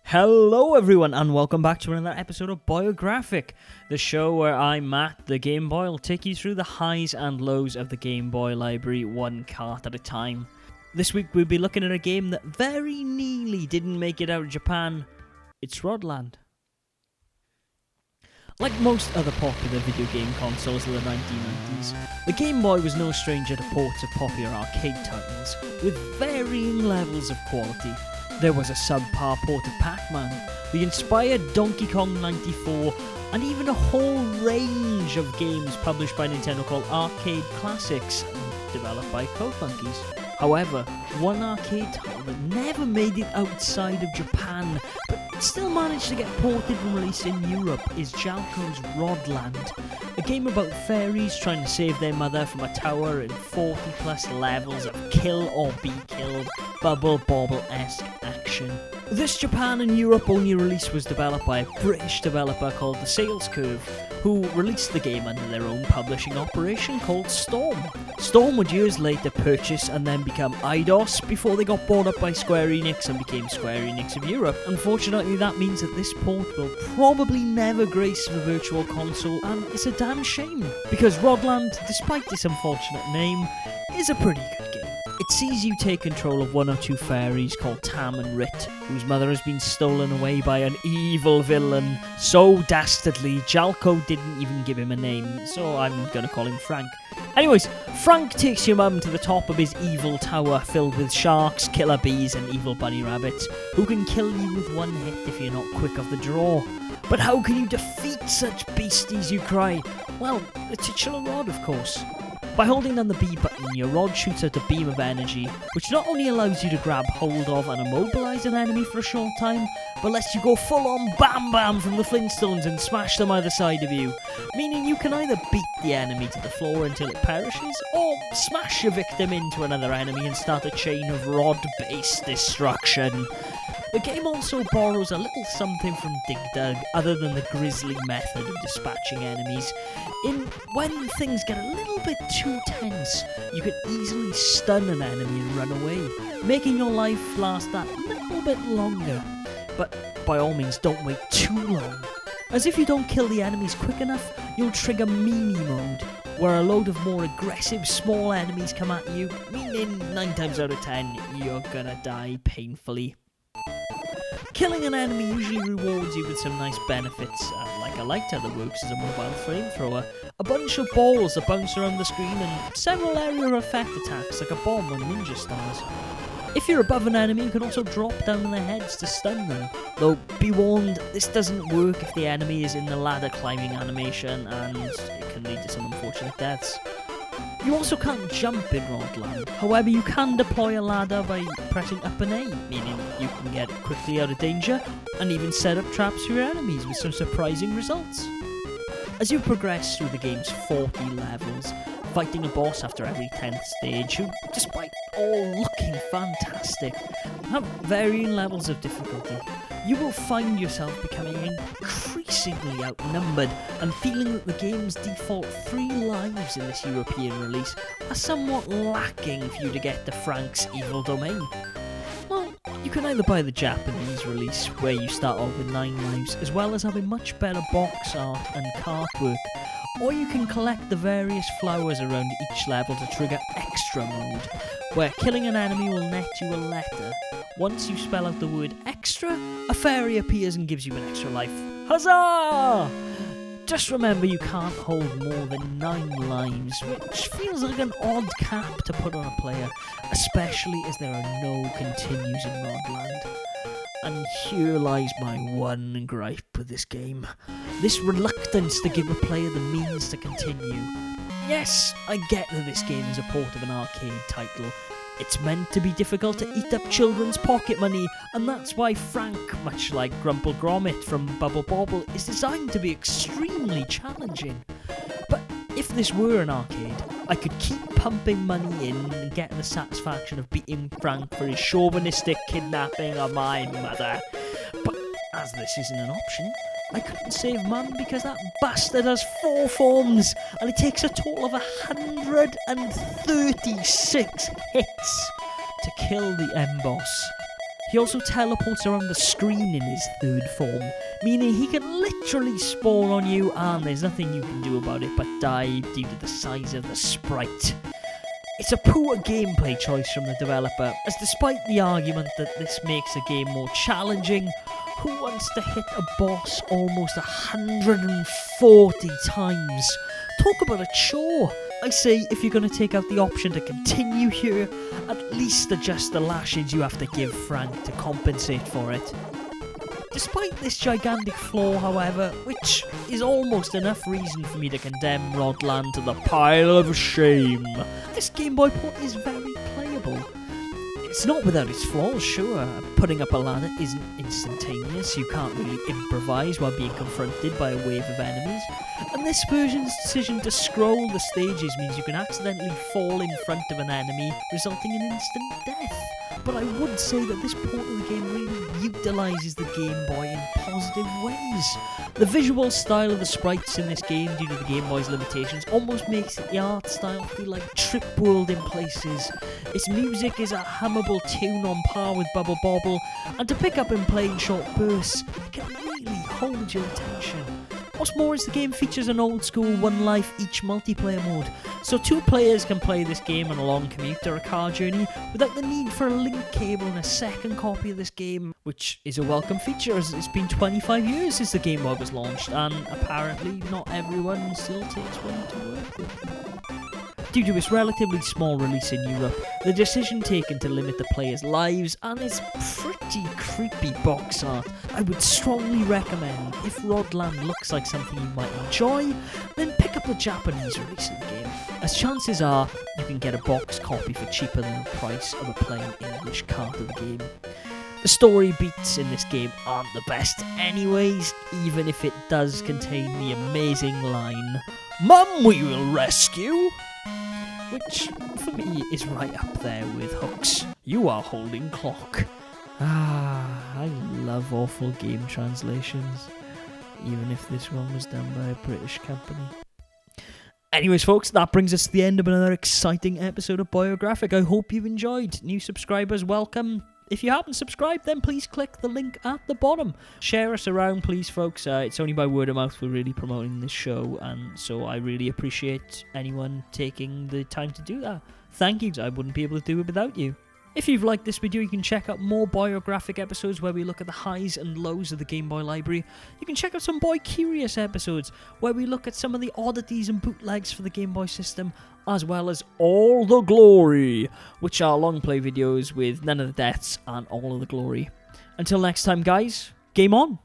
Hello everyone and welcome back to another episode of Boyographic, the show where I, Matt, the Game Boy, will take you through the highs and lows of the Game Boy library one cart at a time. This week we'll be looking at a game that very nearly didn't make it out of Japan. It's Rodland. Like most other popular video game consoles of the 1990s, the Game Boy was no stranger to ports of popular arcade titles, with varying levels of quality. There was a Subpar port of Pac-Man, the inspired Donkey Kong 94, and even a whole range of games published by Nintendo called Arcade Classics, developed by Code Monkeys. However, one arcade title that never made it outside of Japan, but still managed to get ported and released in Europe, is Jaleco's Rodland, a game about fairies trying to save their mother from a tower in 40 plus levels of kill or be killed, Bubble Bobble-esque action. This Japan and Europe only release was developed by a British developer called The Sales Curve, who released the game under their own publishing operation called Storm. Storm would years later purchase and then become Eidos before they got bought up by Square Enix and became Square Enix of Europe. Unfortunately, that means that this port will probably never grace the Virtual Console, and it's a damn shame, because Rodland, despite its unfortunate name, is a pretty good game. It sees you take control of one or two fairies called Tam and Rit, whose mother has been stolen away by an evil villain so dastardly Jaleco didn't even give him a name, so I'm gonna call him Frank. Anyways, Frank takes your mum to the top of his evil tower filled with sharks, killer bees and evil bunny rabbits, who can kill you with one hit if you're not quick off the draw. But how can you defeat such beasties, you cry? Well, the titular rod, of course. By holding down the B button, your rod shoots out a beam of energy, which not only allows you to grab hold of and immobilize an enemy for a short time, but lets you go full-on bam-bam from the Flintstones and smash them either side of you, meaning you can either beat the enemy to the floor until it perishes, or smash your victim into another enemy and start a chain of rod-based destruction. The game also borrows a little something from Dig Dug, other than the grisly method of dispatching enemies. When things get a little bit too tense, you can easily stun an enemy and run away, making your life last that little bit longer. But by all means, don't wait too long, as if you don't kill the enemies quick enough, you'll trigger meanie mode, where a load of more aggressive small enemies come at you, meaning 9 times out of 10, you're gonna die painfully. Killing an enemy usually rewards you with some nice benefits, like a lighter that works as a mobile flamethrower, a bunch of balls that bounce around the screen, and several area effect attacks like a bomb and ninja stars. If you're above an enemy, you can also drop down on their heads to stun them, though be warned, this doesn't work if the enemy is in the ladder climbing animation, and it can lead to some unfortunate deaths. You also can't jump in Rodland, however you can deploy a ladder by pressing up and A, meaning you can get quickly out of danger, and even set up traps for your enemies with some surprising results. As you progress through the game's 40 levels, fighting a boss after every 10th stage, who, despite all looking fantastic, have varying levels of difficulty, you will find yourself becoming increasingly outnumbered and feeling that the game's default 3 lives in this European release are somewhat lacking for you to get to Frank's evil domain. Well, you can either buy the Japanese release, where you start off with 9 lives, as well as having much better box art and card work, or you can collect the various flowers around each level to trigger extra mode, where killing an enemy will net you a letter. Once you spell out the word extra, a fairy appears and gives you an extra life. Huzzah! Just remember you can't hold more than 9 lives, which feels like an odd cap to put on a player, especially as there are no continues in Rodland. And here lies my one gripe with this game. This reluctance to give a player the means to continue. Yes, I get that this game is a port of an arcade title. It's meant to be difficult to eat up children's pocket money, and that's why Frank, much like Grumple Gromit from Bubble Bobble, is designed to be extremely challenging. But if this were an arcade, I could keep pumping money in and getting the satisfaction of beating Frank for his chauvinistic kidnapping of my mother. But as this isn't an option, I couldn't save Mum because that bastard has 4 forms, and it takes a total of 136 hits to kill the M-Boss. He also teleports around the screen in his third form, meaning he can literally spawn on you and there's nothing you can do about it but die due to the size of the sprite. It's a poor gameplay choice from the developer, as despite the argument that this makes a game more challenging, who wants to hit a boss almost 140 times? Talk about a chore. I say, if you're going to take out the option to continue here, at least adjust the lashings you have to give Frank to compensate for it. Despite this gigantic flaw, however, which is almost enough reason for me to condemn Rodland to the pile of shame, this Game Boy port is very playable. It's not without its flaws, sure. Putting up a ladder isn't instantaneous, you can't really improvise while being confronted by a wave of enemies, and this version's decision to scroll the stages means you can accidentally fall in front of an enemy, resulting in instant death. But I would say that this port of the game really utilises the Game Boy in positive ways. The visual style of the sprites in this game, due to the Game Boy's limitations, almost makes the art style feel like Trip World in places. Its music is a hummable tune on par with Bubble Bobble, and to pick up and play in short bursts, it can really hold your attention. What's more is the game features an old school one life each multiplayer mode, so 2 players can play this game on a long commute or a car journey without the need for a link cable and a second copy of this game, which is a welcome feature as it's been 25 years since the Game Boy was launched, and apparently not everyone still takes one to work with. Due to its relatively small release in Europe, the decision taken to limit the player's lives and its pretty creepy box art, I would strongly recommend, if Rodland looks like something you might enjoy, then pick up the Japanese release of the game, as chances are you can get a box copy for cheaper than the price of a plain English cart of the game. The story beats in this game aren't the best anyways, even if it does contain the amazing line, "Mum, we will rescue!" which, for me, is right up there with Hook's "You are holding clock." I love awful game translations, even if this one was done by a British company. Anyways, folks, that brings us to the end of another exciting episode of Boyographic. I hope you've enjoyed. New subscribers, welcome. If you haven't subscribed, then please click the link at the bottom. Share us around, please, folks. It's only by word of mouth we're really promoting this show, and so I really appreciate anyone taking the time to do that. Thank you, I wouldn't be able to do it without you. If you've liked this video, you can check out more Boyographic episodes where we look at the highs and lows of the Game Boy library. You can check out some Boy Curious episodes where we look at some of the oddities and bootlegs for the Game Boy system, as well as All the Glory, which are long play videos with none of the deaths and all of the glory. Until next time, guys, game on!